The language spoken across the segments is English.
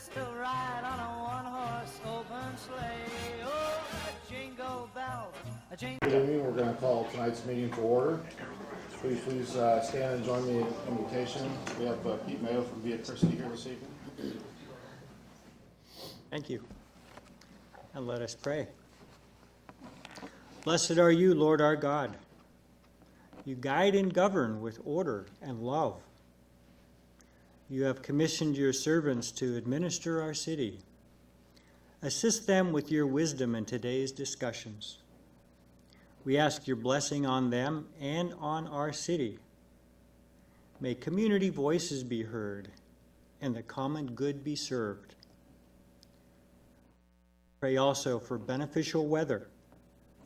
chance to ride on a one-horse open sleigh. Oh, jingle bells, a jingle. Good evening. We're going to call tonight's meeting to order. Please stand and join me in the invitation. We have Pete Mayo from Via Christi here this evening. Thank you. And let us pray. Blessed are you, Lord our God. You guide and govern with order and love. You have commissioned your servants to administer our city. Assist them with your wisdom in today's discussions. We ask your blessing on them and on our city. May community voices be heard and the common good be served. Pray also for beneficial weather,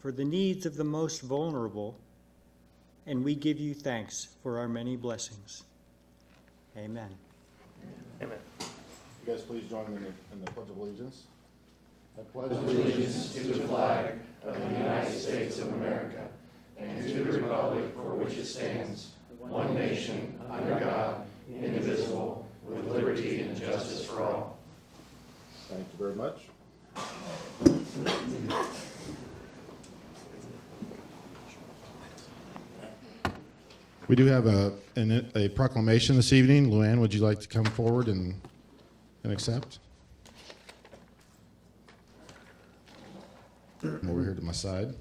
for the needs of the most vulnerable, and we give you thanks for our many blessings. Amen. Amen. You guys please join me in the Pledge of Allegiance. I pledge allegiance to the flag of the United States of America and to the republic for which it stands, one nation, under God, indivisible, with liberty and justice for all. Thank you very much. We do have a proclamation this evening. Luann, would you like to come forward and accept? I'm over here to my side.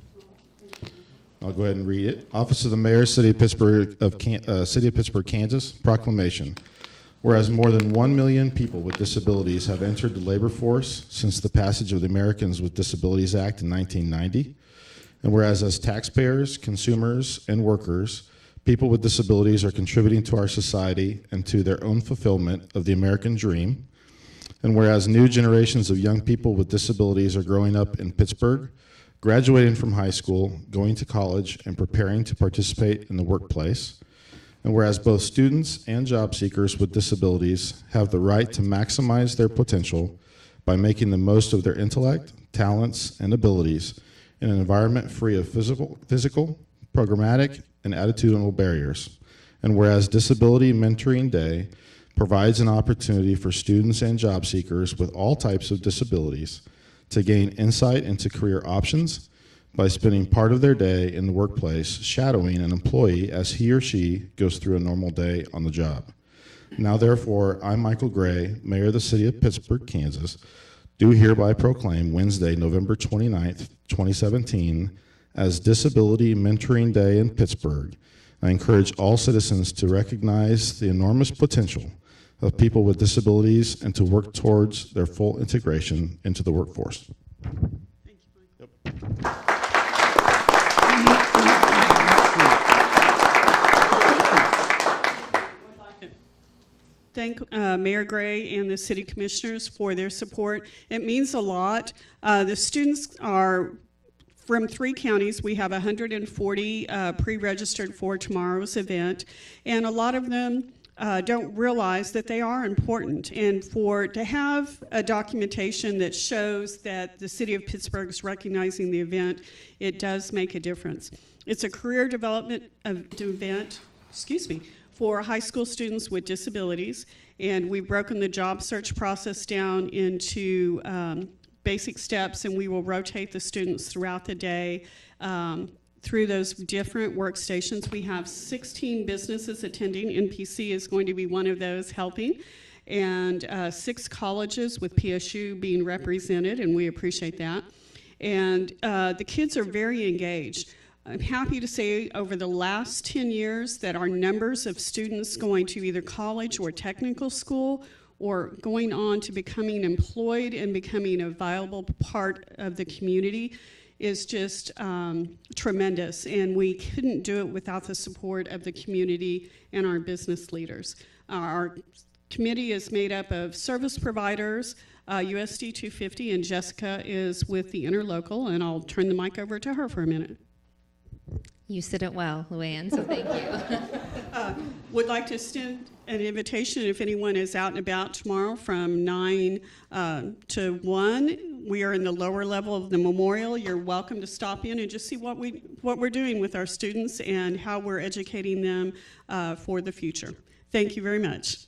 I'll go ahead and read it. Office of the Mayor, City of Pittsburgh, Kansas, proclamation. Whereas more than 1 million people with disabilities have entered the labor force since the passage of the Americans with Disabilities Act in 1990, and whereas as taxpayers, consumers, and workers, people with disabilities are contributing to our society and to their own fulfillment of the American dream, and whereas new generations of young people with disabilities are growing up in Pittsburgh, graduating from high school, going to college, and preparing to participate in the workplace, and whereas both students and job seekers with disabilities have the right to maximize their potential by making the most of their intellect, talents, and abilities in an environment free of physical, programmatic, and attitudinal barriers, and whereas Disability Mentoring Day provides an opportunity for students and job seekers with all types of disabilities to gain insight into career options by spending part of their day in the workplace shadowing an employee as he or she goes through a normal day on the job. Now, therefore, I, Michael Gray, Mayor of the City of Pittsburgh, Kansas, do hereby proclaim Wednesday, November 29th, 2017, as Disability Mentoring Day in Pittsburgh. I encourage all citizens to recognize the enormous potential of people with disabilities and to work towards their full integration into the workforce. Thank you, Mike. Yep. Thank Mayor Gray and the city commissioners for their support. It means a lot. The students are from 3 counties. We have 140 pre-registered for tomorrow's event, and a lot of them don't realize that they are important. And to have a documentation that shows that the city of Pittsburgh is recognizing the event, it does make a difference. It's a career development event, for high school students with disabilities, and we've broken the job search process down into basic steps, and we will rotate the students throughout the day through those different workstations. We have 16 businesses attending. NPC is going to be one of those helping, and 6 colleges with PSU being represented, and we appreciate that. And the kids are very engaged. I'm happy to say over the last 10 years that our numbers of students going to either college or technical school or going on to becoming employed and becoming a viable part of the community is just tremendous, and we couldn't do it without the support of the community and our business leaders. Our committee is made up of service providers, USD 250, and Jessica is with the Interlocal, and I'll turn the mic over to her for a minute. You said it well, Luann, so thank you. Would like to extend an invitation if anyone is out and about tomorrow from 9 to 1. We are in the lower level of the memorial. You're welcome to stop in and just see what we're doing with our students and how we're educating them for the future. Thank you very much.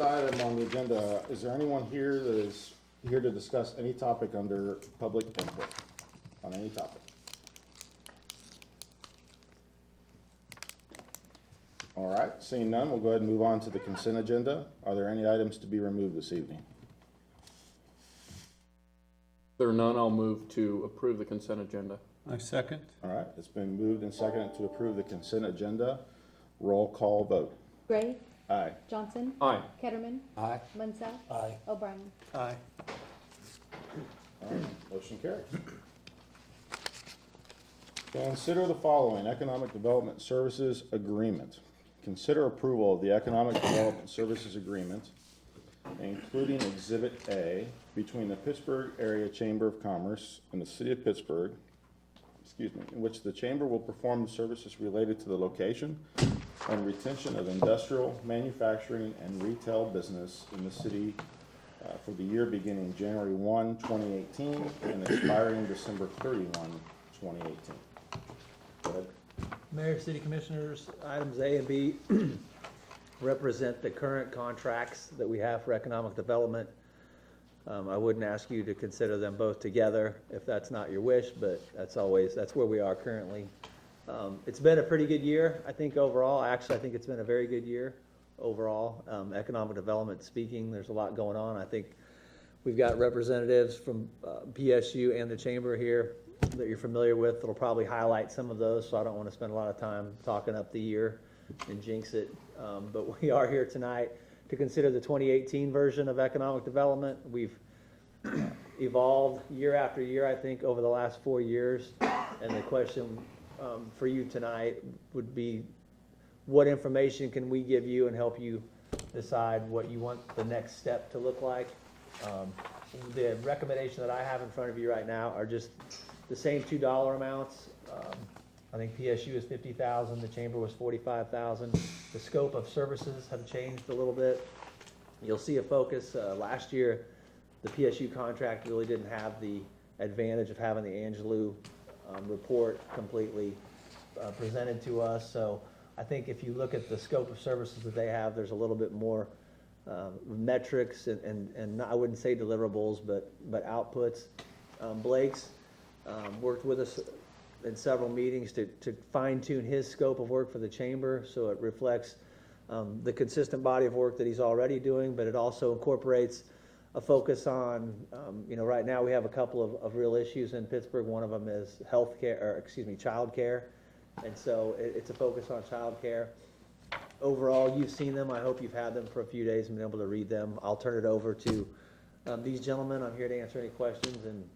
item on the agenda, is there anyone here that is here to discuss any topic under public input on any topic? All right, seeing none, we'll go ahead and move on to the consent agenda. Are there any items to be removed this evening? If there are none, I'll move to approve the consent agenda. I second. All right, it's been moved and seconded to approve the consent agenda. Roll call vote. Gray, Aye. Johnson, Aye. Ketterman, Aye. Munson, Aye. O'Brien. Aye. All right, motion carries. Consider the following Economic Development Services Agreement. Consider approval of the Economic Development Services Agreement, including Exhibit A, between the Pittsburgh Area Chamber of Commerce and the City of Pittsburgh, in which the Chamber will perform the services related to the location and retention of industrial, manufacturing, and retail business in the city for the year beginning January 1, 2018, and expiring December 31, 2018. Go ahead. Mayor, City Commissioners, items A and B represent the current contracts that we have for economic development. I wouldn't ask you to consider them both together if that's not your wish, but that's where we are currently. It's been a pretty good year, I think, overall. Actually, I think it's been a very good year overall. Economic development speaking, there's a lot going on. I think we've got representatives from PSU and the Chamber here that you're familiar with. It'll probably highlight some of those, so I don't want to spend a lot of time talking up the year and jinx it. But we are here tonight to consider the 2018 version of economic development. We've evolved year after year, I think, over the last 4 years. And the question for you tonight would be, what information can we give you and help you decide what you want the next step to look like? The recommendation that I have in front of you right now are just the same $2 amounts. I think PSU is $50,000, the Chamber was $45,000. The scope of services have changed a little bit. You'll see a focus. Last year, the PSU contract really didn't have the advantage of having the Angelou report completely presented to us. So I think if you look at the scope of services that they have, there's a little bit more metrics and I wouldn't say deliverables, but outputs. Blake's worked with us in several meetings to fine tune his scope of work for the Chamber, so it reflects the consistent body of work that he's already doing, but it also incorporates a focus on, right now we have a couple of real issues in Pittsburgh. One of them is child care. And so it's a focus on child care. Overall, you've seen them. I hope you've had them for a few days and been able to read them. I'll turn it over to these gentlemen. I'm here to answer any questions and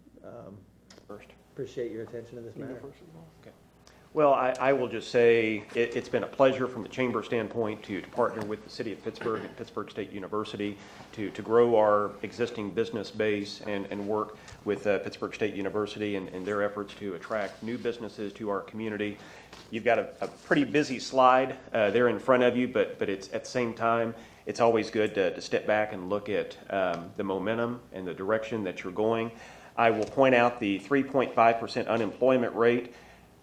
appreciate your attention to this matter. Okay. Well, I will just say it's been a pleasure from the Chamber standpoint to partner with the City of Pittsburgh and Pittsburgh State University to grow our existing business base and work with Pittsburgh State University and their efforts to attract new businesses to our community. You've got a pretty busy slide there in front of you, but it's at the same time, it's always good to step back and look at the momentum and the direction that you're going. I will point out the 3.5% unemployment rate.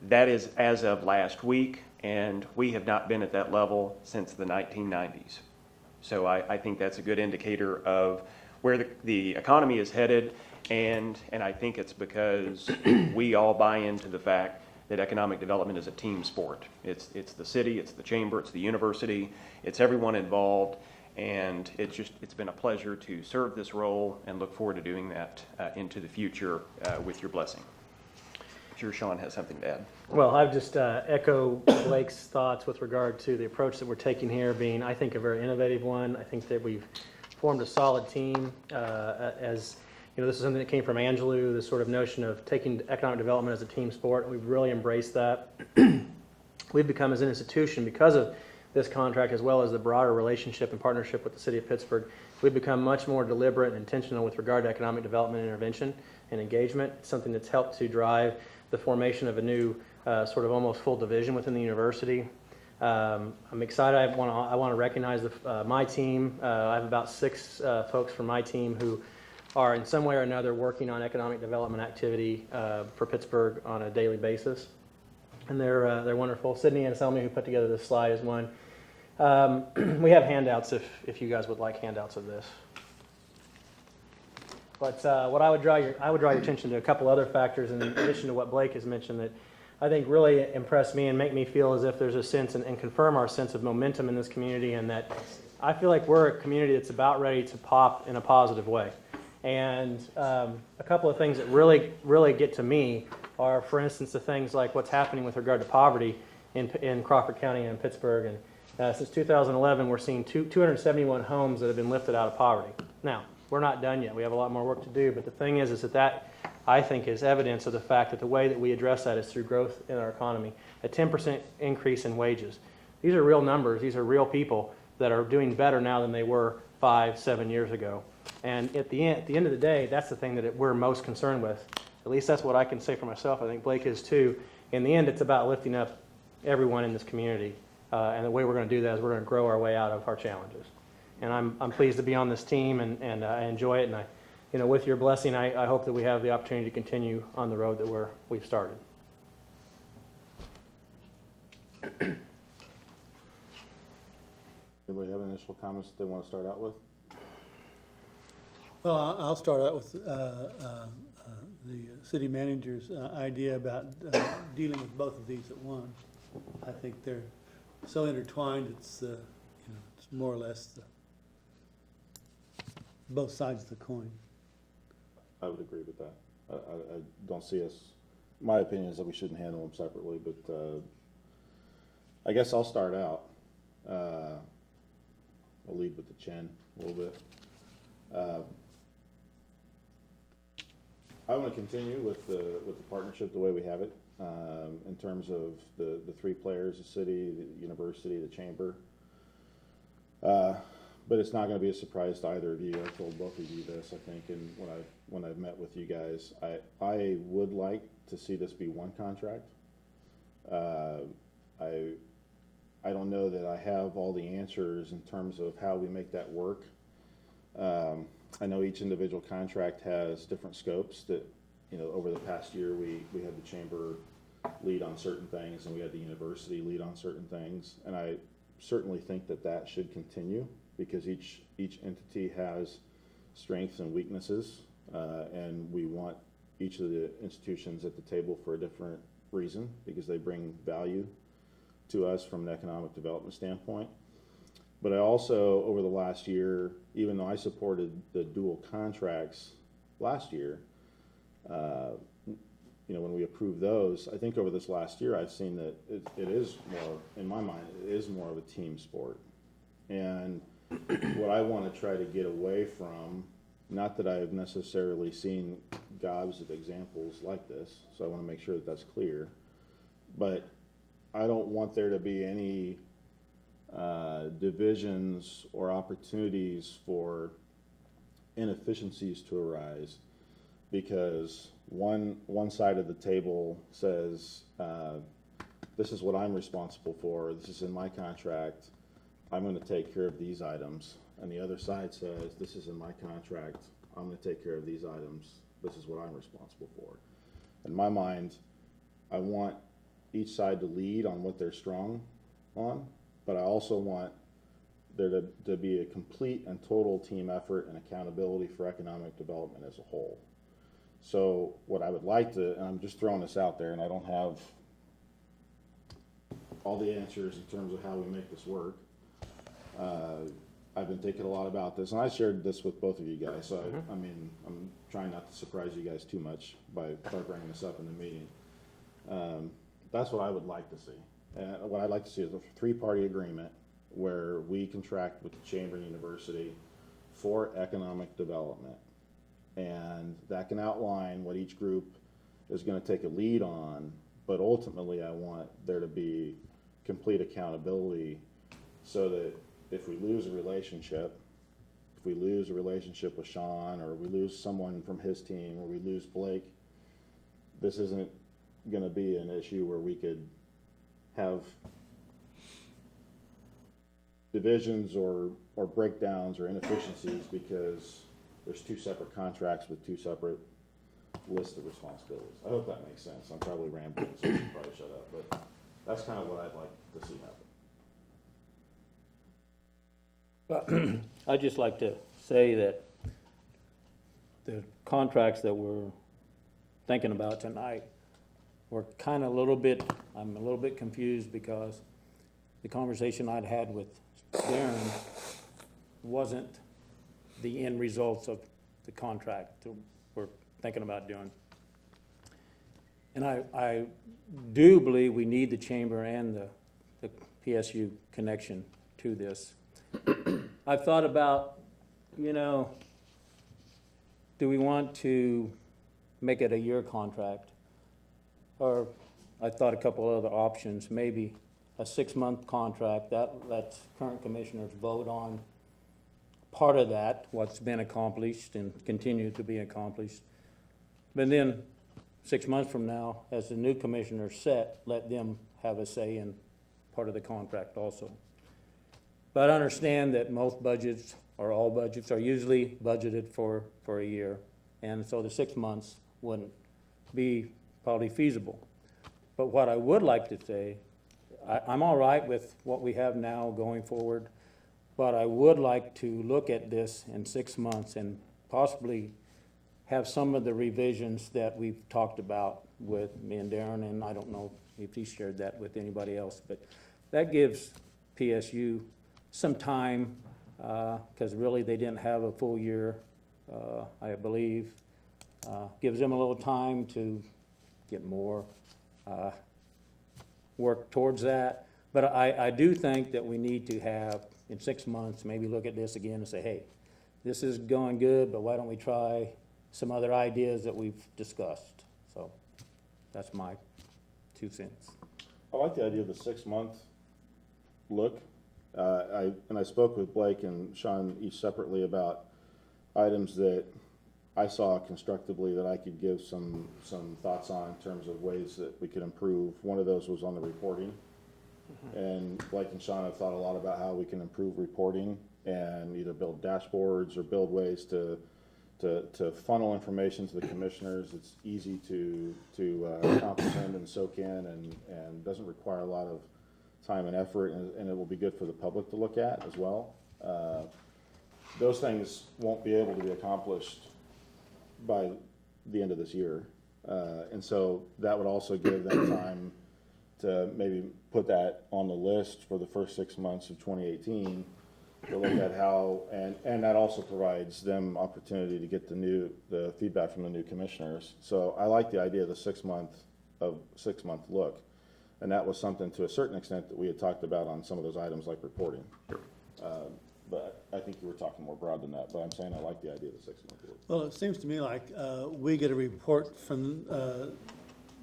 That is as of last week, and we have not been at that level since the 1990s. So I think that's a good indicator of where the economy is headed, and I think it's because we all buy into the fact that economic development is a team sport. It's the city, it's the Chamber, it's the university, it's everyone involved, and it's been a pleasure to serve this role and look forward to doing that into the future with your blessing. I'm sure Sean has something to add. Well, I've just echo Blake's thoughts with regard to the approach that we're taking here being, I think, a very innovative one. I think that we've formed a solid team. As you know, this is something that came from Angelou, this sort of notion of taking economic development as a team sport. We've really embraced that. We've become, as an institution, because of this contract, as well as the broader relationship and partnership with the City of Pittsburgh, we've become much more deliberate and intentional with regard to economic development intervention and engagement. It's something that's helped to drive the formation of a new sort of almost full division within the university. I'm excited. I want to recognize my team. I have about 6 folks from my team who are in some way or another working on economic development activity for Pittsburgh on a daily basis, and they're wonderful. Sydney Anselmi, who put together this slide, is one. We have handouts if you guys would like handouts of this. But what I would draw your attention to a couple other factors in addition to what Blake has mentioned that I think really impress me and make me feel as if there's a sense and confirm our sense of momentum in this community, and that I feel like we're a community that's about ready to pop in a positive way. And a couple of things that really get to me are, for instance, the things like what's happening with regard to poverty in Crawford County and Pittsburgh. And since 2011, we're seeing 271 homes that have been lifted out of poverty. Now, we're not done yet. We have a lot more work to do. But the thing is that I think is evidence of the fact that the way that we address that is through growth in our economy. A 10% increase in wages. These are real numbers. These are real people that are doing better now than they were 5-7 years ago. And at the end of the day, that's the thing that we're most concerned with. At least that's what I can say for myself. I think Blake is too. In the end, it's about lifting up everyone in this community. And the way we're going to do that is we're going to grow our way out of our challenges. And I'm pleased to be on this team, and I enjoy it. And with your blessing, I hope that we have the opportunity to continue on the road that we've started. Anybody have any initial comments that they want to start out with? Well, I'll start out with the city manager's idea about dealing with both of these at once. I think they're so intertwined. It's it's more or less both sides of the coin. I would agree with that. I don't see us, my opinion is that we shouldn't handle them separately, but I guess I'll start out. I'll lead with the chin a little bit. I want to continue with the partnership the way we have it, in terms of the three players, the city, the university, the chamber. But it's not going to be a surprise to either of you. I told both of you this, I think, and when I've met with you guys. I would like to see this be one contract. I don't know that I have all the answers in terms of how we make that work. I know each individual contract has different scopes that, over the past year, we had the chamber lead on certain things and we had the university lead on certain things. And I certainly think that should continue because each entity has strengths and weaknesses, and we want each of the institutions at the table for a different reason because they bring value to us from an economic development standpoint. But I also, over the last year, even though I supported the dual contracts last year, when we approved those, I think over this last year, I've seen that it is more, in my mind, it is more of a team sport. And what I want to try to get away from, not that I've necessarily seen gobs of examples like this, so I want to make sure that that's clear, but I don't want there to be any divisions or opportunities for inefficiencies to arise because one side of the table says, this is what I'm responsible for, this is in my contract, I'm going to take care of these items, and the other side says, this is in my contract, I'm going to take care of these items, this is what I'm responsible for. In my mind, I want each side to lead on what they're strong on, but I also want there to be a complete and total team effort and accountability for economic development as a whole. So what I would like to, and I'm just throwing this out there, and I don't have all the answers in terms of how we make this work. I've been thinking a lot about this, and I shared this with both of you guys, so I'm trying not to surprise you guys too much by bringing this up in the meeting. That's what I would like to see. And what I'd like to see is a three-party agreement where we contract with the Chamber and University for economic development. And that can outline what each group is going to take a lead on, but ultimately I want there to be complete accountability so that if we lose a relationship, with Sean, or we lose someone from his team, or we lose Blake, this isn't going to be an issue where we could have divisions or breakdowns or inefficiencies because there's two separate contracts with two separate lists of responsibilities. I hope that makes sense. I'm probably rambling, so I should probably shut up, but that's kind of what I'd like to see happen. I'd just like to say that the contracts that we're thinking about tonight were kind of I'm a little bit confused because the conversation I'd had with Darren wasn't the end results of the contract that we're thinking about doing. And I do believe we need the chamber and the PSU connection to this. I've thought about, do we want to make it a year contract? Or I thought a couple other options, maybe a 6-month contract that lets current commissioners vote on part of that, what's been accomplished and continue to be accomplished. But then 6 months from now, as the new commissioners set, let them have a say in part of the contract also. But I understand that most budgets, or all budgets, are usually budgeted for a year. And so the 6 months wouldn't be probably feasible. But what I would like to say, I'm all right with what we have now going forward, but I would like to look at this in 6 months and possibly have some of the revisions that we've talked about with me and Darren, and I don't know if he shared that with anybody else, but that gives PSU some time, because really they didn't have a full year, I believe. Gives them a little time to get more work towards that. But I do think that we need to have, in 6 months, maybe look at this again and say, hey, this is going good, but why don't we try some other ideas that we've discussed? So that's my 2 cents. I like the idea of the 6-month look. I spoke with Blake and Sean each separately about items that I saw constructively that I could give some thoughts on in terms of ways that we could improve. One of those was on the reporting. And Blake and Sean have thought a lot about how we can improve reporting and either build dashboards or build ways to funnel information to the commissioners. It's easy to comprehend and soak in and doesn't require a lot of time and effort, and it will be good for the public to look at as well. Those things won't be able to be accomplished by the end of this year. And so that would also give them time to maybe put that on the list for the first 6 months of 2018 to look at how, and that also provides them opportunity to get the feedback from the new commissioners. So I like the idea of the 6-month look. And that was something to a certain extent that we had talked about on some of those items like reporting. Sure. But I think you were talking more broad than that, but I'm saying I like the idea of the 6-month look. Well, it seems to me like we get a report from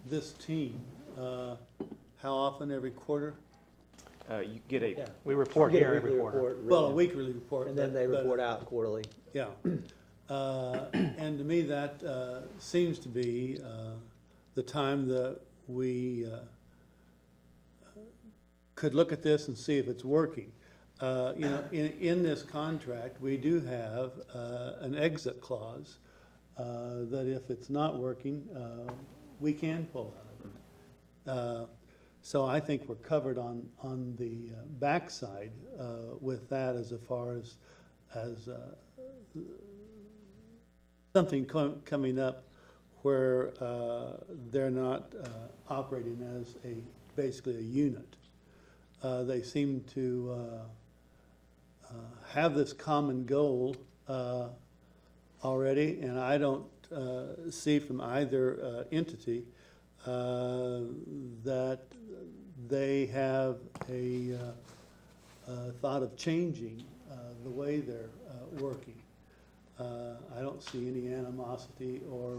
this team. How often, every quarter? You get a, We report Get a here every weekly quarter. report, Well, a really. weekly report. And then they but- report out quarterly. Yeah. And to me, that seems to be the time that we could look at this and see if it's working. In this contract, we do have an exit clause that if it's not working, we can pull out of it. So I think we're covered on the backside with that as far as something coming up where they're not operating as basically a unit. They seem to have this common goal already, and I don't see from either entity that they have a thought of changing the way they're working. I don't see any animosity or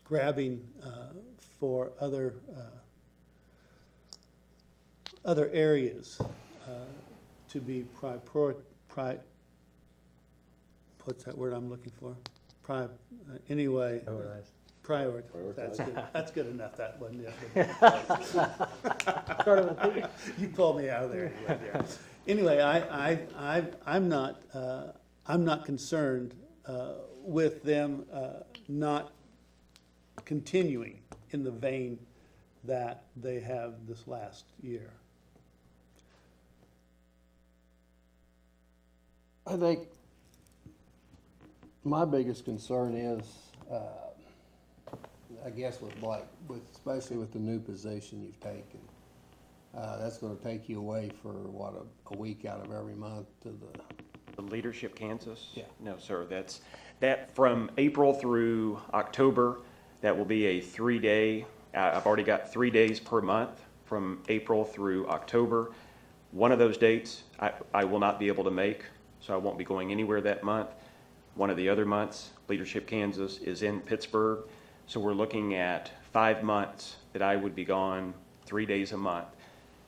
grabbing for other areas to be what's that word I'm looking for? Anyway. Priority. That's good enough. That wasn't it. You pulled me out of there. Anyway, I'm not concerned with them not continuing in the vein that they have this last year. I think my biggest concern is, I guess with Blake, especially with the new position you've taken. That's gonna take you away for, what, a week out of every month to the... Leadership Kansas? Yeah. No, sir, that from April through October, that will be a 3-day, I've already got 3 days per month from April through October. One of those dates I will not be able to make, so I won't be going anywhere that month. One of the other months, Leadership Kansas is in Pittsburgh, so we're looking at 5 months that I would be gone 3 days a month.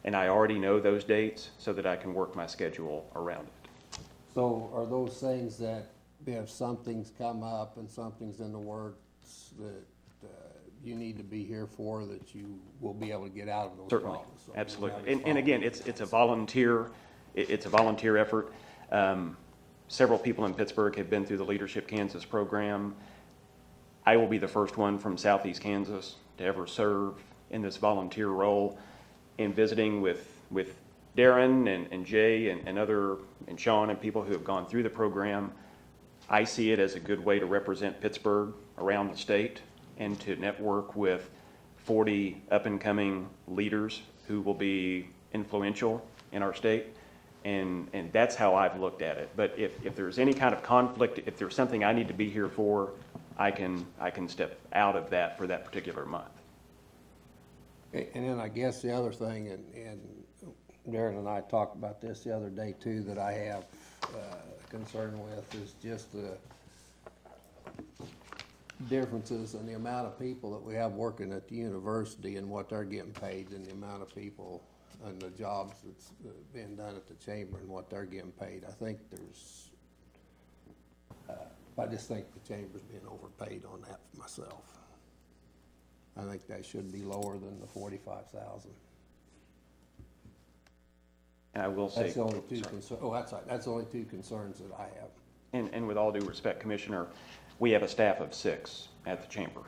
And I already know those dates so that I can work my schedule around it. So are those things that if something's come up and something's in the works that you need to be here for, that you will be able to get out of those Certainly, problems? So absolutely. And again, it's a volunteer effort. Several people in Pittsburgh have been through the Leadership Kansas program. I will be the first one from Southeast Kansas to ever serve in this volunteer role. In visiting with Darren and Jay and Sean and people who have gone through the program, I see it as a good way to represent Pittsburgh around the state and to network with 40 up-and-coming leaders who will be influential in our state. And that's how I've looked at it. But if there's any kind of conflict, if there's something I need to be here for, I can step out of that for that particular month. And then I guess the other thing, and Darren and I talked about this the other day too, that I have concern with is just the differences in the amount of people that we have working at the university and what they're getting paid, and the amount of people and the jobs that's being done at the chamber and what they're getting paid. I think I just think the chamber's being overpaid on that myself. I think that should be lower than the 45,000. And I will say, That's the only two concerns. Oh, that's right. That's the only two concerns that I have. and with all due respect, Commissioner, we have a staff of 6 at the chamber.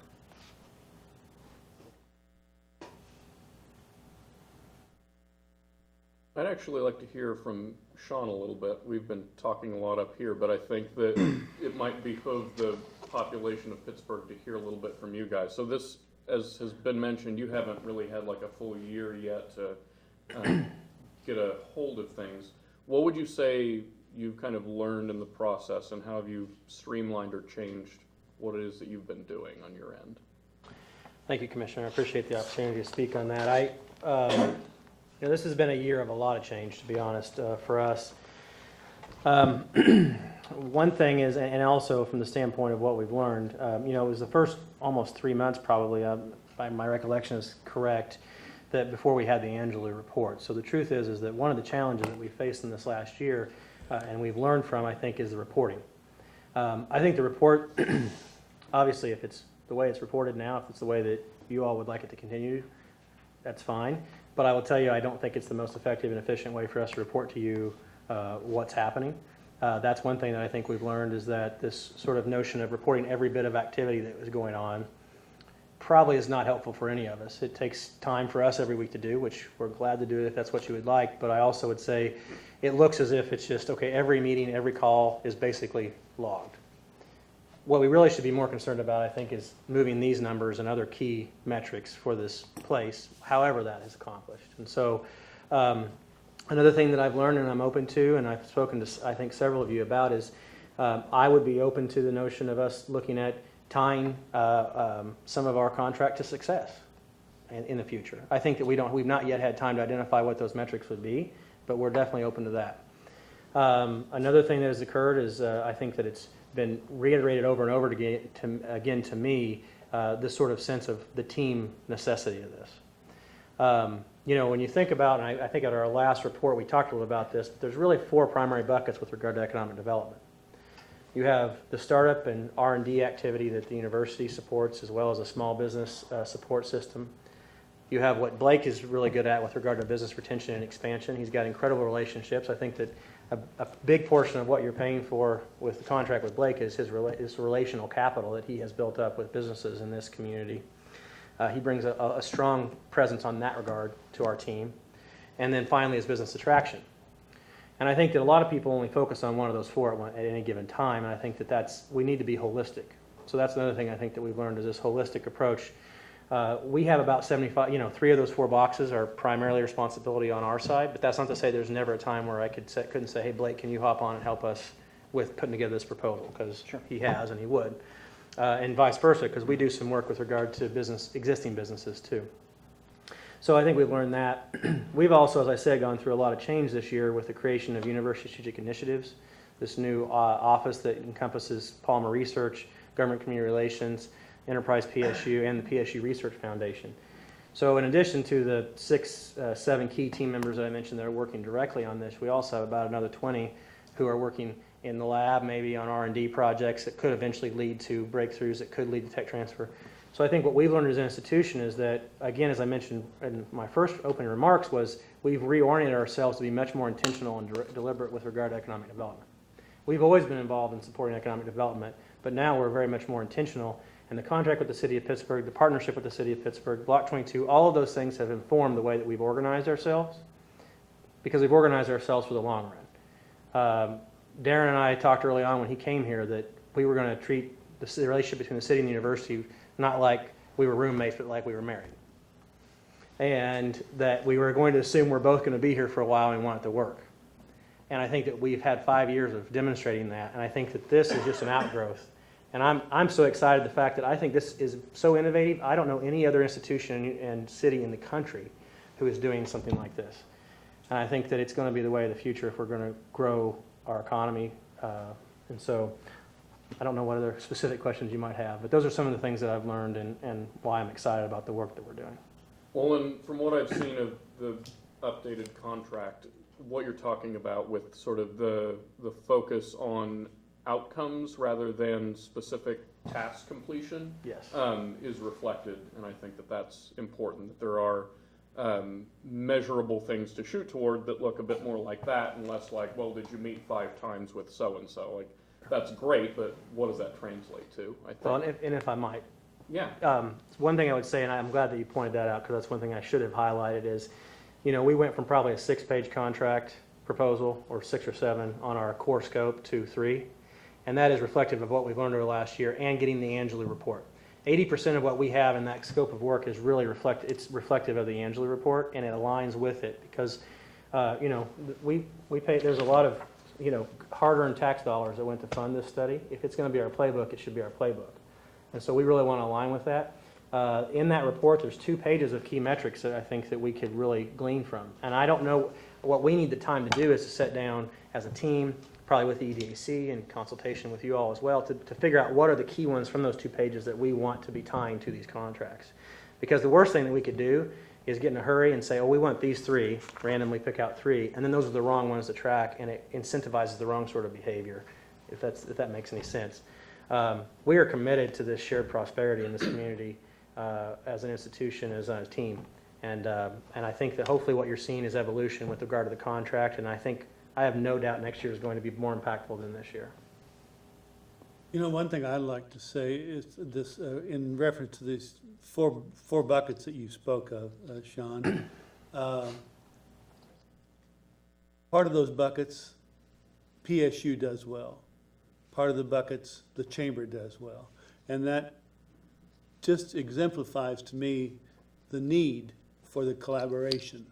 I'd actually like to hear from Sean a little bit. We've been talking a lot up here, but I think that it might behoove the population of Pittsburgh to hear a little bit from you guys. So this, as has been mentioned, you haven't really had like a full year yet to get a hold of things. What would you say you've kind of learned in the process, and how have you streamlined or changed what it is that you've been doing on your end? Thank you, Commissioner. I appreciate the opportunity to speak on that. This has been a year of a lot of change, to be honest, for us. One thing is, and also from the standpoint of what we've learned, it was the first almost 3 months probably, by my recollection is correct, that before we had the Angela report. So the truth is that one of the challenges that we faced in this last year, and we've learned from, I think, is the reporting. I think the report, obviously, if it's the way it's reported now, if it's the way that you all would like it to continue, that's fine. But I will tell you, I don't think it's the most effective and efficient way for us to report to you what's happening. That's one thing that I think we've learned, is that this sort of notion of reporting every bit of activity that was going on probably is not helpful for any of us. It takes time for us every week to do, which we're glad to do it if that's what you would like. But I also would say it looks as if it's just, okay, every meeting, every call is basically logged. What we really should be more concerned about, I think, is moving these numbers and other key metrics for this place, however that is accomplished. And so another thing that I've learned and I'm open to, and I've spoken to, I think, several of you about, is I would be open to the notion of us looking at tying some of our contract to success in the future. I think that we've not yet had time to identify what those metrics would be, but we're definitely open to that. Another thing that has occurred is I think that it's been reiterated over and over again to me, this sort of sense of the team necessity of this. When you think about, and I think at our last report we talked a little about this, but there's really 4 primary buckets with regard to economic development. You have the startup and R&D activity that the university supports, as well as a small business support system. You have what Blake is really good at with regard to business retention and expansion. He's got incredible relationships. I think that a big portion of what you're paying for with the contract with Blake is his relational capital that he has built up with businesses in this community. He brings a strong presence on that regard to our team. And then finally is business attraction. And I think that a lot of people only focus on one of those four at any given time, and I think that we need to be holistic. So that's another thing I think that we've learned is this holistic approach. We have about 75, 3 of those 4 boxes are primarily responsibility on our side, but that's not to say there's never a time where I couldn't say, hey, Blake, can you hop on and help us with putting together this proposal? Because he has and he would. And vice versa, because we do some work with regard to existing businesses too. So I think we've learned that. We've also, as I said, gone through a lot of change this year with the creation of University Strategic Initiatives, this new office that encompasses Palmer Research, Government Community Relations, Enterprise PSU, and the PSU Research Foundation. So in addition to the 7 key team members that I mentioned that are working directly on this, we also have about another 20 who are working in the lab, maybe on R&D projects that could eventually lead to breakthroughs that could lead to tech transfer. So I think what we've learned as an institution is that, again, as I mentioned in my first opening remarks, was we've reoriented ourselves to be much more intentional and deliberate with regard to economic development. We've always been involved in supporting economic development, but now we're very much more intentional. And the contract with the City of Pittsburgh, the partnership with the City of Pittsburgh, Block 22, all of those things have informed the way that we've organized ourselves, because we've organized ourselves for the long run. Darren and I talked early on when he came here that we were going to treat the relationship between the city and the university not like we were roommates, but like we were married. And that we were going to assume we're both going to be here for a while and want it to work. And I think that we've had 5 years of demonstrating that, and I think that this is just an outgrowth. And I'm so excited the fact that I think this is so innovative. I don't know any other institution and city in the country who is doing something like this. And I think that it's going to be the way of the future if we're going to grow our economy. And so I don't know what other specific questions you might have, but those are some of the things that I've learned and why I'm excited about the work that we're doing. Well, and from what I've seen of the updated contract, what you're talking about with sort of the focus on outcomes rather than specific task completion, yes, is reflected, and I think that that's important, that there are measurable things to shoot toward that look a bit more like that and less like, well, did you meet 5 times with so-and-so? Like, that's great, but what does that translate to, I think? Well, and if I might. Yeah. One thing I would say, and I'm glad that you pointed that out, because that's one thing I should have highlighted, is, we went from probably a 6-page contract proposal, or 6 or 7, on our core scope to 3. And that is reflective of what we've learned over the last year and getting the Angeli report. 80% of what we have in that scope of work is really reflective of the Angeli report, and it aligns with it because, we pay, there's a lot of, hard-earned tax dollars that went to fund this study. If it's going to be our playbook, it should be our playbook. And so we really want to align with that. In that report, there's 2 pages of key metrics that I think that we could really glean from. And I don't know, what we need the time to do is to sit down as a team, probably with the EDAC in consultation with you all as well, to figure out what are the key ones from those 2 pages that we want to be tying to these contracts. Because the worst thing that we could do is get in a hurry and say, oh, we want these 3, randomly pick out 3, and then those are the wrong ones to track, and it incentivizes the wrong sort of behavior, if that makes any sense. We are committed to this shared prosperity in this community as an institution, as a team. And I think that hopefully what you're seeing is evolution with regard to the contract, and I have no doubt next year is going to be more impactful than this year. One thing I'd like to say is this, in reference to these four buckets that you spoke of, Sean. Part of those buckets, PSU does well. Part of the buckets, the chamber does well. And that just exemplifies to me the need for the collaboration.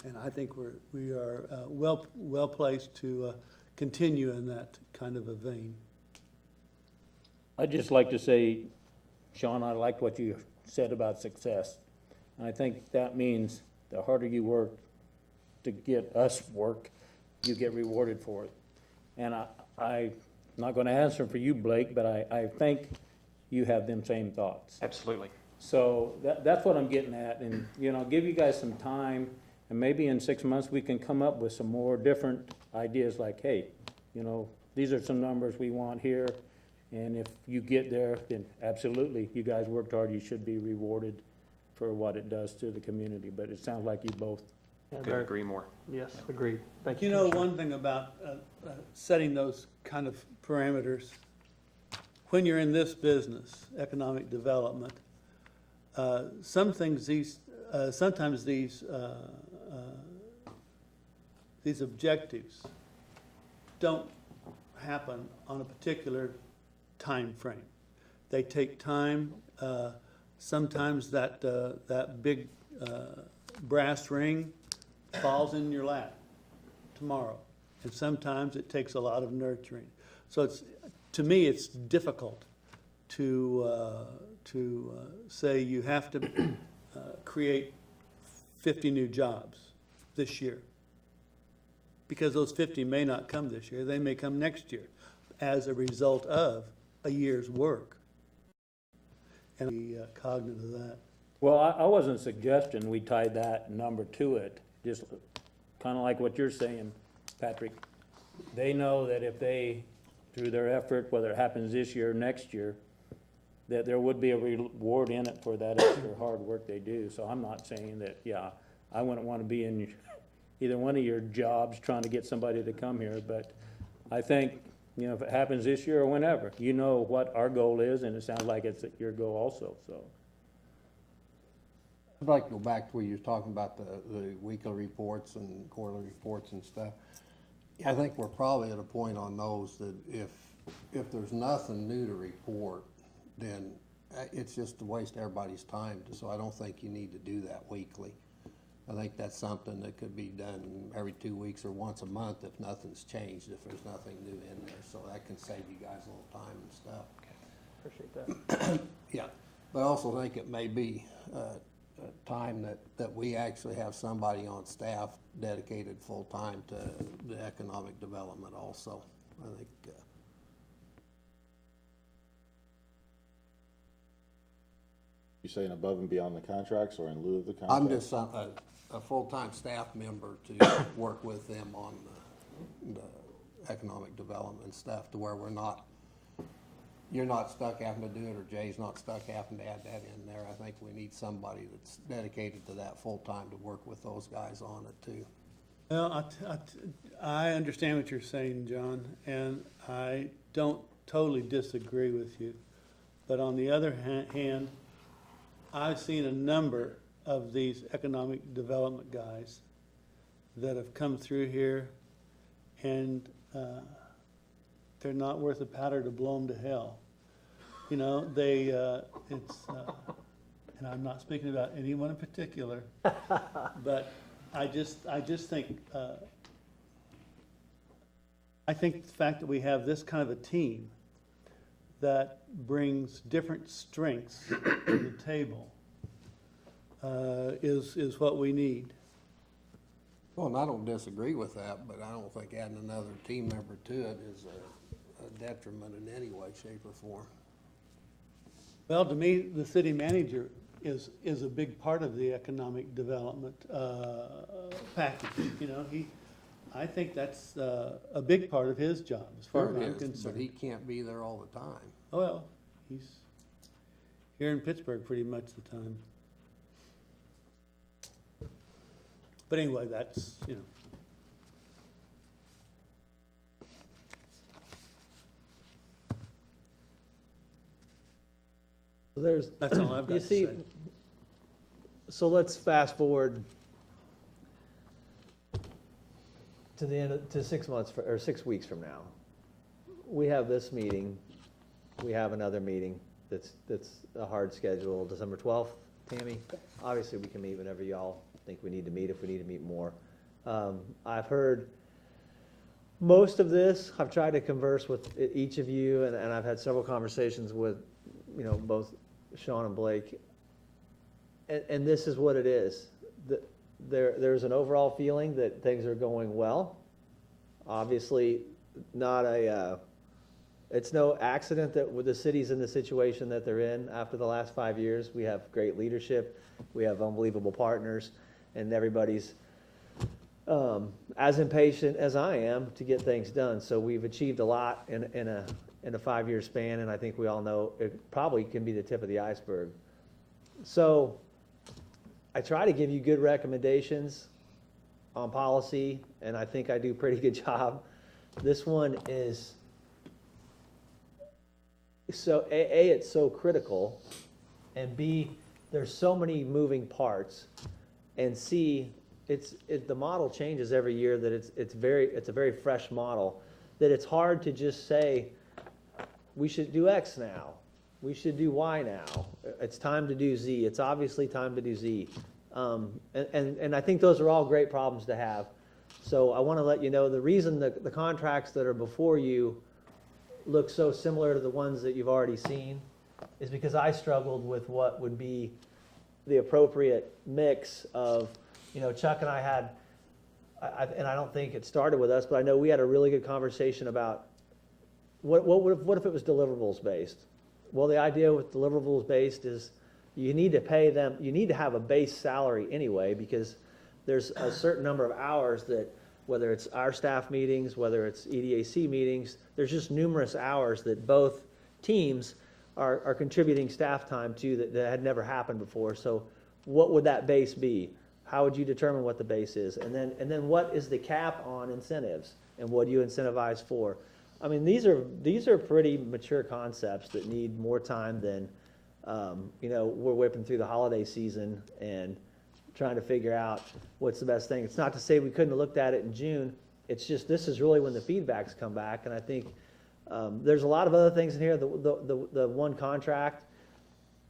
And I think we are well placed to continue in that kind of a vein. I'd just like to say, Sean, I liked what you said about success. And I think that means the harder you work to get us work, you get rewarded for it. And I'm not going to answer for you, Blake, but I think you have them same thoughts. Absolutely. So that's what I'm getting at. And, give you guys some time, and maybe in 6 months we can come up with some more different ideas like, hey, these are some numbers we want here. And if you get there, then absolutely, you guys worked hard, you should be rewarded for what it does to the community. But it sounds like you both. Couldn't agree more. Yes, agreed. Thank you. One thing about setting those kind of parameters, when you're in this business, economic development, sometimes these these objectives don't happen on a particular time frame. They take time. Sometimes that big brass ring falls in your lap tomorrow, and sometimes it takes a lot of nurturing. So to me, it's difficult to say you have to create 50 new jobs this year, because those 50 may not come this year. They may come next year as a result of a year's work. And be cognizant of that. Well, I wasn't suggesting we tie that number to it, just kind of like what you're saying, Patrick. They know that if they, through their effort, whether it happens this year or next year, that there would be a reward in it for that extra hard work they do. So I'm not saying that, yeah, I wouldn't want to be in either one of your jobs trying to get somebody to come here, but I think, you know, if it happens this year or whenever, you know what our goal is, and it sounds like it's your goal also, so. I'd like to go back to where you were talking about the weekly reports and quarterly reports and stuff. I think we're probably at a point on those that if there's nothing new to report, then it's just to waste everybody's time. So I don't think you need to do that weekly. I think that's something that could be done every 2 weeks or once a month if nothing's changed, if there's nothing new in there. So that can save you guys a little time and stuff. Appreciate that. Yeah, but I also think it may be time that we actually have somebody on staff dedicated full-time to the economic development also. I think You saying above and beyond the contracts or in lieu of the contracts? I'm just a full-time staff member to work with them on the economic development stuff, to where you're not stuck having to do it, or Jay's not stuck having to add that in there. I think we need somebody that's dedicated to that full-time to work with those guys on it too. Well, I understand what you're saying, John, and I don't totally disagree with you. But on the other hand, I've seen a number of these economic development guys that have come through here, and they're not worth a powder to blow them to hell. You know, and I'm not speaking about anyone in particular, but I just think, I think the fact that we have this kind of a team that brings different strengths to the table is what we need. Well, and I don't disagree with that, but I don't think adding another team member to it is a detriment in any way, shape, or form. Well, to me, the city manager is a big part of the economic development package. You know, I think that's a big part of his job, as far as I'm concerned. But he can't be there all the time. Oh, well, he's here in Pittsburgh pretty much the time. But anyway, that's, you know. That's all I've got You to see, say. so let's fast forward to the end to 6 months or 6 weeks from now. We have this meeting. We have another meeting that's a hard schedule, December 12th. Tammy, obviously we can meet whenever y'all think we need to meet, if we need to meet more. I've heard most of this. I've tried to converse with each of you, and I've had several conversations with, you know, both Sean and Blake. And this is what it is. There's an overall feeling that things are going well. Obviously, it's no accident that the city's in the situation that they're in after the last 5 years. We have great leadership, we have unbelievable partners, and everybody's as impatient as I am to get things done. So we've achieved a lot in a 5-year span, and I think we all know it probably can be the tip of the iceberg. So I try to give you good recommendations on policy, and I think I do a pretty good job. This one is so, A, it's so critical, and B, there's so many moving parts, and C, the model changes every year, that it's a very fresh model, that it's hard to just say, we should do X now, we should do Y now, it's time to do Z, it's obviously time to do Z. And I think those are all great problems to have. So I want to let you know, the reason the contracts that are before you look so similar to the ones that you've already seen is because I struggled with what would be the appropriate mix of, Chuck and I had, and I don't think it started with us, but I know we had a really good conversation about what if it was deliverables based? Well, the idea with deliverables based is you need to pay them, you need to have a base salary anyway, because there's a certain number of hours that, whether it's our staff meetings, whether it's EDAC meetings, there's just numerous hours that both teams are contributing staff time to that had never happened before. So what would that base be? How would you determine what the base is? And then what is the cap on incentives? And what do you incentivize for? I mean, these are pretty mature concepts that need more time than, we're whipping through the holiday season and trying to figure out what's the best thing. It's not to say we couldn't have looked at it in June. It's just, this is really when the feedbacks come back. And I think there's a lot of other things in here. The one contract,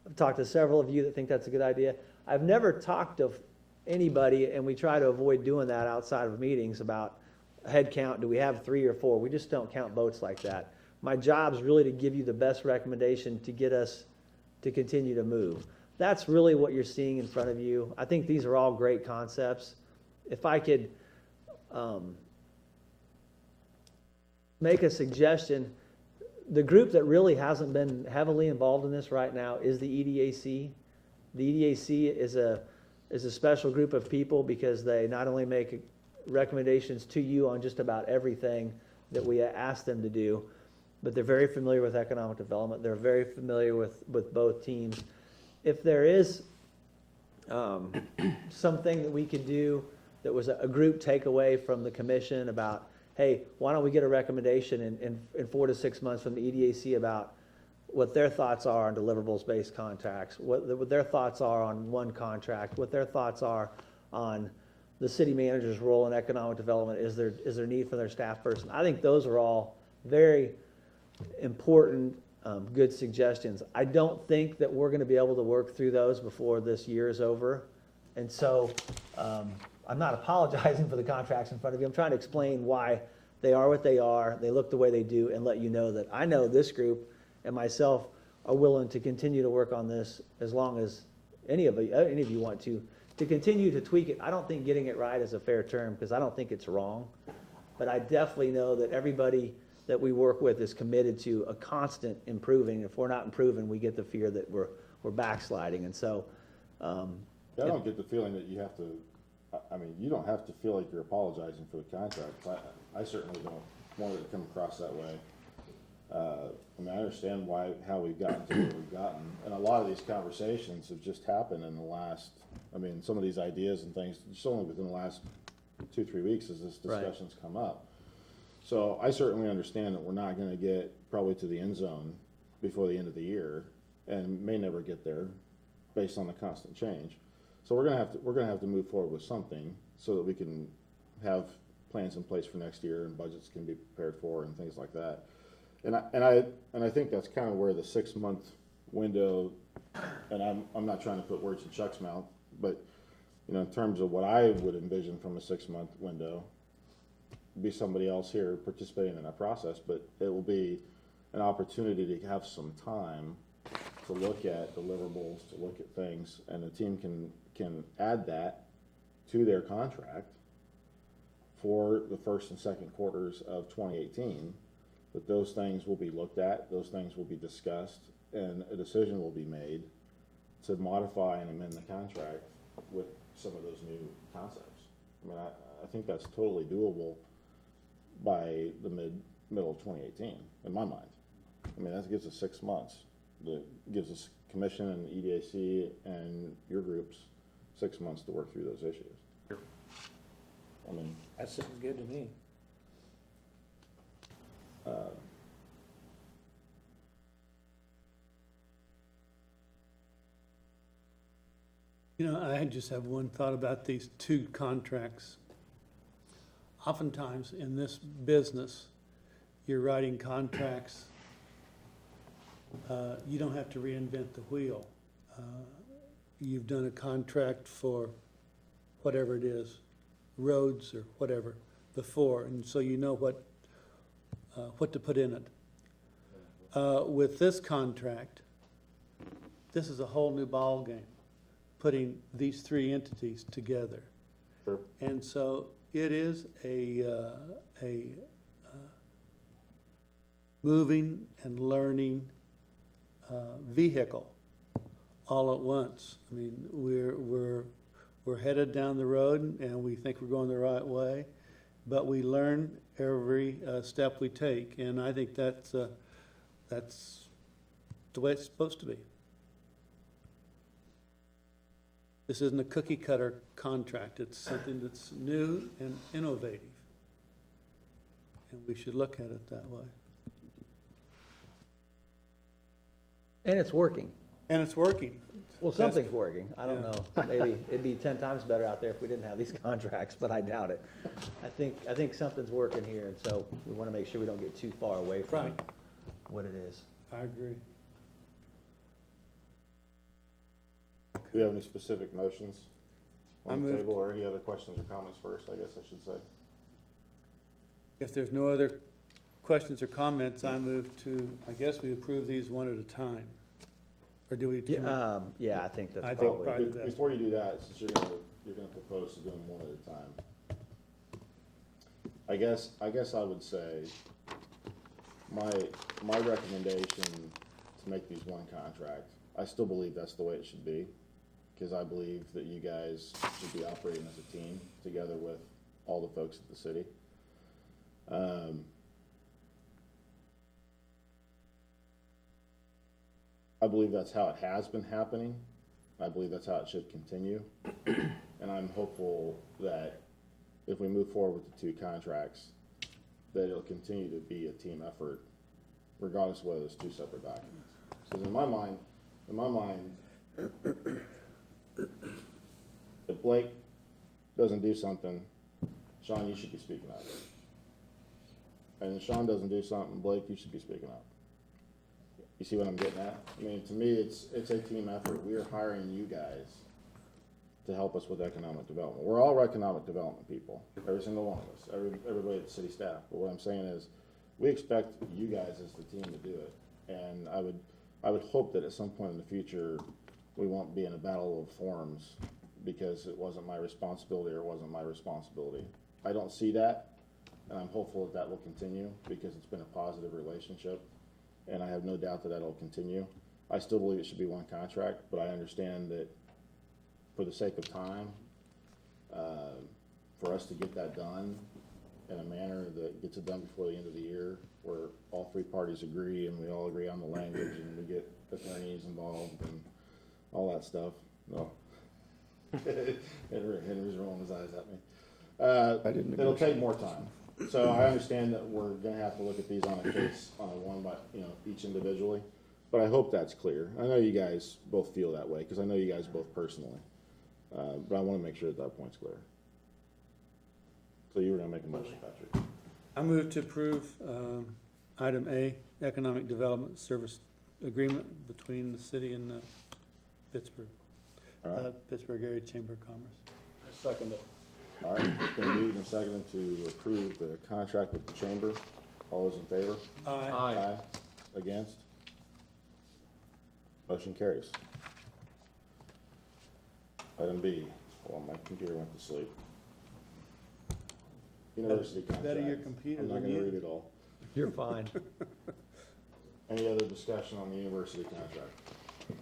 I've talked to several of you that think that's a good idea. I've never talked to anybody, and we try to avoid doing that outside of meetings, about head count. Do we have 3 or 4? We just don't count votes like that. My job is really to give you the best recommendation to get us to continue to move. That's really what you're seeing in front of you. I think these are all great concepts. If I could make a suggestion, the group that really hasn't been heavily involved in this right now is the EDAC. The EDAC is a special group of people because they not only make recommendations to you on just about everything that we ask them to do, but they're very familiar with economic development. They're very familiar with both teams. If there is something that we could do that was a group takeaway from the commission about, hey, why don't we get a recommendation in 4 to 6 months from the EDAC about what their thoughts are on deliverables-based contracts, what their thoughts are on one contract, what their thoughts are on the city manager's role in economic development, is there need for their staff person? I think those are all very important, good suggestions. I don't think that we're going to be able to work through those before this year is over. And so I'm not apologizing for the contracts in front of you. I'm trying to explain why they are what they are, they look the way they do, and let you know that I know this group and myself are willing to continue to work on this as long as any of you want to continue to tweak it. I don't think getting it right is a fair term, because I don't think it's wrong. But I definitely know that everybody that we work with is committed to a constant improving. If we're not improving, we get the fear that we're backsliding. And so I don't get the feeling that you have to, I mean, you don't have to feel like you're apologizing for the contract. I certainly don't want it to come across that way. I mean, I understand how we've gotten to where we've gotten. And a lot of these conversations have just happened in the last, I mean, some of these ideas and things, just only within the last 2-3 weeks as this discussion's come up. So I certainly understand that we're not going to get probably to the end zone before the end of the year, and may never get there based on the constant change. So we're going to have to move forward with something so that we can have plans in place for next year and budgets can be prepared for and things like that. And I think that's kind of where the 6-month window, and I'm not trying to put words in Chuck's mouth, but in terms of what I would envision from a 6-month window, be somebody else here participating in that process, but it will be an opportunity to have some time to look at deliverables, to look at things, and the team can add that to their contract for the first and second quarters of 2018. But those things will be looked at, those things will be discussed, and a decision will be made to modify and amend the contract with some of those new concepts. I mean, I think that's totally doable by the middle of 2018, in my mind. I mean, that gives us 6 months. That gives us commission and EDAC and your groups 6 months to work through those issues. I mean, That sounds good to me. You know, I just have one thought about these two contracts. Oftentimes in this business, you're writing contracts, you don't have to reinvent the wheel. You've done a contract for whatever it is, roads or whatever, before, and so you know what to put in it. With this contract, this is a whole new ballgame, putting these three entities together. Sure. And so it is a moving and learning vehicle all at once. I mean, we're headed down the road and we think we're going the right way, but we learn every step we take, and I think that's the way it's supposed to be. This isn't a cookie cutter contract. It's something that's new and innovative. And we should look at it that way. And it's working. And it's working. Well, something's working. I don't know. Maybe it'd be 10 times better out there if we didn't have these contracts, but I doubt it. I think something's working here, and so we want to make sure we don't get too far away from Right. what it is. I agree. Do we have any specific motions I on the moved. table, or any other questions or comments first, I guess I should say? If there's no other questions or comments, I move to, I guess we approve these one at a time. Or do we? Yeah, I think that's I think probably. probably that's- Before you do that, since you're gonna propose to do them one at a time, I guess I would say, my recommendation to make these one contract, I still believe that's the way it should be, because I believe that you guys should be operating as a team together with all the folks at the city. I believe that's how it has been happening. I believe that's how it should continue. And I'm hopeful that if we move forward with the two contracts, that it'll continue to be a team effort, regardless of whether it's two separate documents. Because in my mind, if Blake doesn't do something, Sean, you should be speaking up. And if Sean doesn't do something, Blake, you should be speaking up. You see what I'm getting at? I mean, to me, it's a team effort. We are hiring you guys to help us with economic development. We're all economic development people, every single one of us, everybody at the city staff. But what I'm saying is, we expect you guys as the team to do it. And I would hope that at some point in the future, we won't be in a battle of forms because it wasn't my responsibility or it wasn't my responsibility. I don't see that, and I'm hopeful that will continue because it's been a positive relationship. And I have no doubt that that'll continue. I still believe it should be one contract, but I understand that for the sake of time, for us to get that done in a manner that gets it done before the end of the year, where all three parties agree and we all agree on the language and we get attorneys involved and all that stuff. No. Henry's rolling his eyes at me. It'll take more time. So I understand that we're gonna have to look at these on a case, on a one by, each individually, but I hope that's clear. I know you guys both feel that way, because I know you guys both personally, but I wanna make sure that point's clear. So you were gonna make a motion, Patrick. I move to approve item A, Economic Development Service Agreement between the city and Pittsburgh, All right, Pittsburgh Area Chamber of Commerce. I second it. all right, it's been moved and seconded to approve the contract with the chamber. All those in favor? Aye. Against? Motion carries. Item B, well, my computer went to sleep. University contract. Better your computer I'm not than gonna you. read it all. You're fine. Any other discussion on the university contract?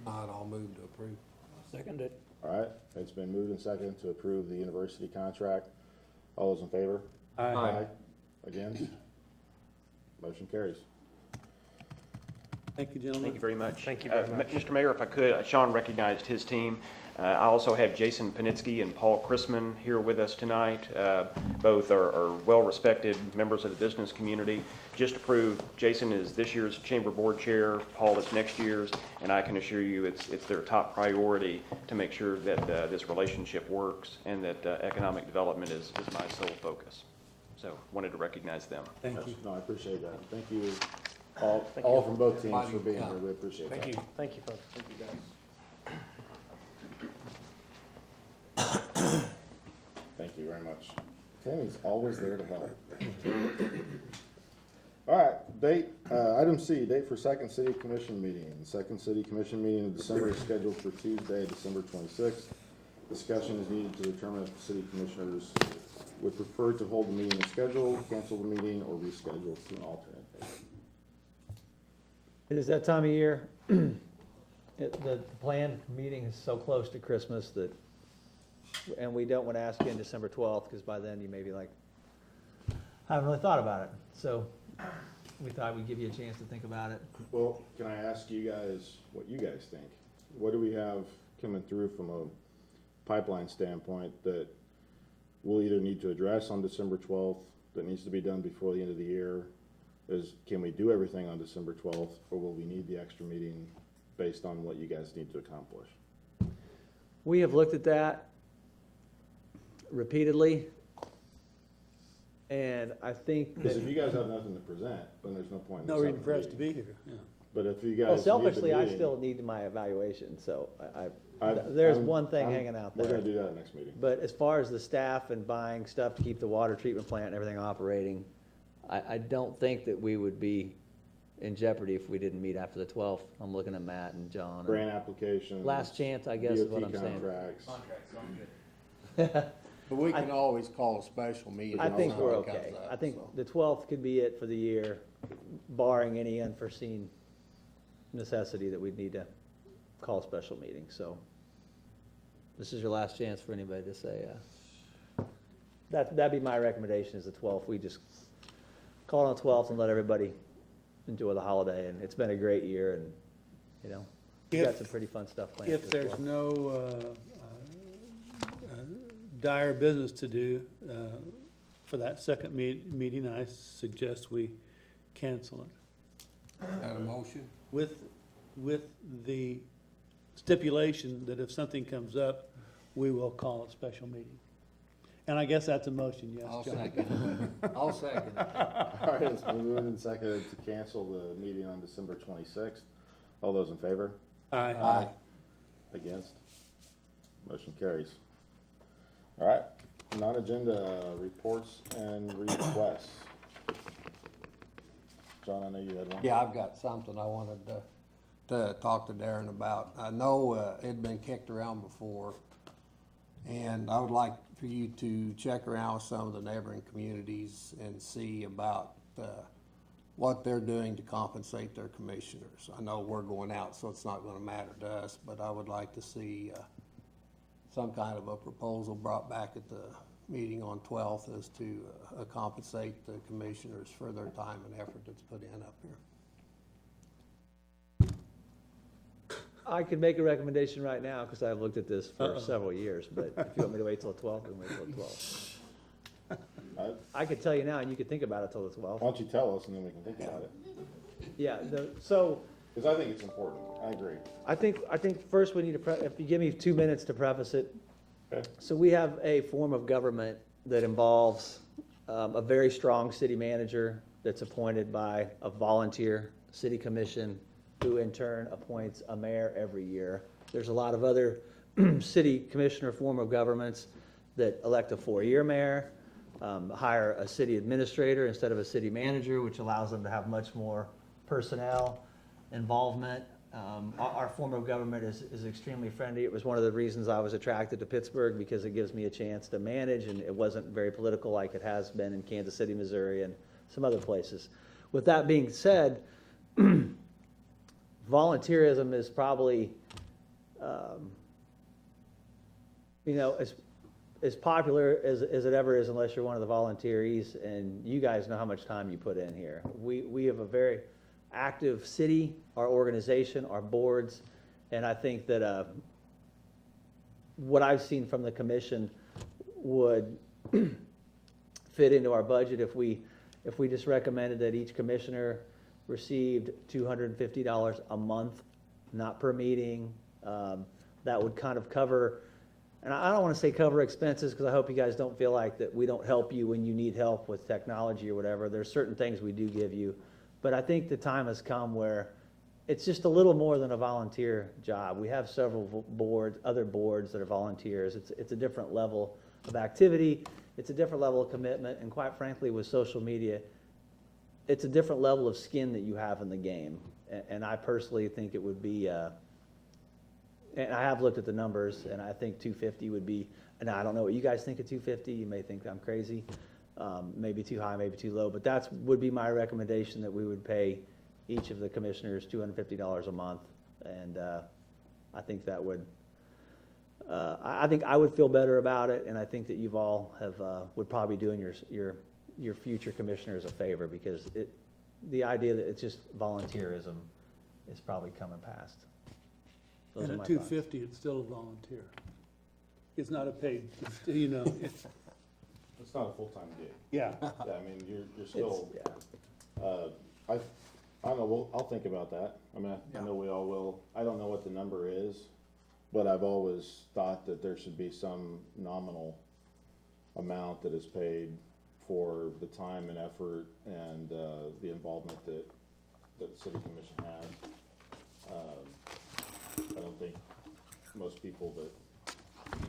Not, I'll move to approve. Second it. All right, it's been moved and seconded to approve the university contract. All those in favor? Aye. Against? Motion carries. Thank you, gentlemen. Thank you very much. Thank you very much. Mr. Mayor, if I could, Sean recognized his team. I also have Jason Panitsky and Paul Chrisman here with us tonight. Both are well-respected members of the business community. Just to prove, Jason is this year's Chamber Board Chair, Paul is next year's, and I can assure you it's their top priority to make sure that this relationship works and that economic development is my sole focus. So wanted to recognize them. Thank you. No, I appreciate that. Thank you all from both teams for being here. We appreciate that. Thank you. Thank you, folks. Thank you, guys. Thank you very much. Tammy's always there to help. All right, date, item C, date for second city commission meeting. The second city commission meeting in December is scheduled for Tuesday, December 26th. Discussion is needed to determine if the city commissioners would prefer to hold the meeting as scheduled, cancel the meeting, or reschedule to an alternate date. It is that time of year. The planned meeting is so close to Christmas that, and we don't want to ask you on December 12th, because by then you may be like, I haven't really thought about it. So we thought we'd give you a chance to think about it. Well, can I ask you guys what you guys think? What do we have coming through from a pipeline standpoint that we'll either need to address on December 12th that needs to be done before the end of the year? Can we do everything on December 12th, or will we need the extra meeting based on what you guys need to accomplish? We have looked at that repeatedly, and I think Because that, if you guys have nothing to present, then there's no point in No the reason for us to meeting. be here, yeah. But if you well, guys selfishly, need the I meeting, still need my evaluation, so I'm- there's I'm- one thing I'm- hanging out We're there. gonna do that next meeting. But as far as the staff and buying stuff to keep the water treatment plant and everything operating, I don't think that we would be in jeopardy if we didn't meet after the 12th. I'm looking at Matt and John. and- Grant applications. Last chance, I guess, is what I'm DOT saying. contracts. But we can always call a special meeting. I think if we're something okay. comes up, I think so. the 12th could be it for the year, barring any unforeseen necessity that we'd need to call a special meeting. So this is your last chance for anybody to say, that'd be my recommendation is the 12th. We just call it on the 12th and let everybody enjoy the holiday. And it's been a great year, and, you know, we've got If- some pretty fun stuff planned. If for the there's 12th. no dire business to do for that second meeting, I suggest we cancel it. Is that a motion? With the stipulation that if something comes up, we will call a special meeting. And I guess that's a motion, yes, I'll John? second it. I'll second it. All right, it's been moved and seconded to cancel the meeting on December 26th. All those in favor? Aye. Against? Motion carries. All right, non-agenda reports and requests. John, I know you had one. Yeah, I've got something I wanted to talk to Darren about. I know it'd been kicked around before, and I would like for you to check around with some of the neighboring communities and see about what they're doing to compensate their commissioners. I know we're going out, so it's not gonna matter to us, but I would like to see some kind of a proposal brought back at the meeting on 12th as to compensate the commissioners for their time and effort that's put in up here. I could make a recommendation right now, because I've looked at this for several years, but if you want me to wait till the 12th, then wait till the 12th. I could tell you now, and you could think about it till the 12th. Why don't you tell us and then we can think about it? Yeah, so Because I think it's important. I agree. I think first we need to, if you give me 2 minutes to preface it. Okay. So we have a form of government that involves a very strong city manager that's appointed by a volunteer city commission, who in turn appoints a mayor every year. There's a lot of other city commissioner form of governments that elect a 4-year mayor, hire a city administrator instead of a city manager, which allows them to have much more personnel involvement. Our form of government is extremely friendly. It was one of the reasons I was attracted to Pittsburgh, because it gives me a chance to manage, and it wasn't very political like it has been in Kansas City, Missouri, and some other places. With that being said, volunteerism is probably, as popular as it ever is, unless you're one of the volunteerees, and you guys know how much time you put in here. We have a very active city, our organization, our boards, and I think that what I've seen from the commission would fit into our budget if we just recommended that each commissioner received $250 a month, not per meeting. That would kind of cover, and I don't want to say cover expenses, because I hope you guys don't feel like that we don't help you when you need help with technology or whatever. There's certain things we do give you, but I think the time has come where it's just a little more than a volunteer job. We have several boards, other boards that are volunteers. It's a different level of activity. It's a different level of commitment, and quite frankly, with social media, it's a different level of skin that you have in the game. And I personally think it would be, and I have looked at the numbers, and I think 250 would be, and I don't know what you guys think of 250. You may think I'm crazy, maybe too high, maybe too low, but that would be my recommendation, that we would pay each of the commissioners $250 a month. And I think that would, I think I would feel better about it, and I think that you've all would probably be doing your future commissioners a favor, because the idea that it's just volunteerism is probably coming past. Those And are at my thoughts. $250, it's still a volunteer. It's not a paid, you know. It's not a full-time gig. Yeah. Yeah, I mean, you're still, Yeah. I don't know, I'll think about that. I mean, I know we all will. I don't know what the number is, but I've always thought that there should be some nominal amount that is paid for the time and effort and the involvement that the city commission has. I don't think most people that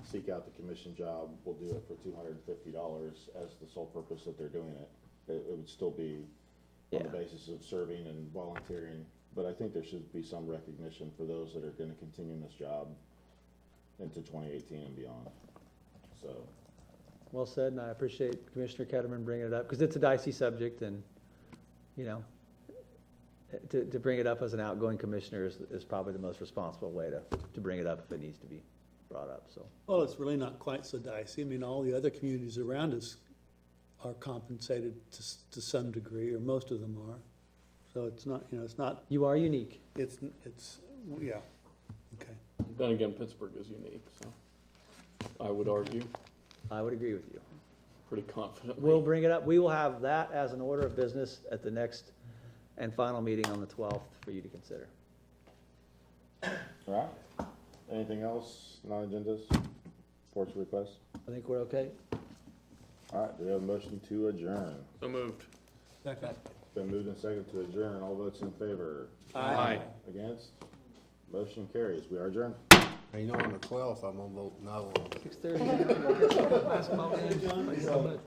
seek out the commission job will do it for $250 as the sole purpose that they're doing it. It would still be on the basis of serving and volunteering, but I think there should be some recognition for those that are gonna continue in this job into 2018 and beyond, so. Well said, and I appreciate Commissioner Ketterman bringing it up, because it's a dicey subject, and, you know, to bring it up as an outgoing commissioner is probably the most responsible way to bring it up if it needs to be brought up, so. Well, it's really not quite so dicey. I mean, all the other communities around us are compensated to some degree, or most of them are. So it's not, you know, it's not. You are unique. It's, yeah, okay. Then again, Pittsburgh is unique, so I would argue I would agree with you. pretty confidently. We'll bring it up. We will have that as an order of business at the next and final meeting on the 12th for you to consider. All right. Anything else, non-agendas, reports, requests? I think we're okay. All right, do we have a motion to adjourn? So moved. Second. Been moved and seconded to adjourn. All votes in favor? Aye. Against? Motion carries. We are adjourned. And you know, on the 12th, I'm gonna vote no on it. 6:30. Basketball game.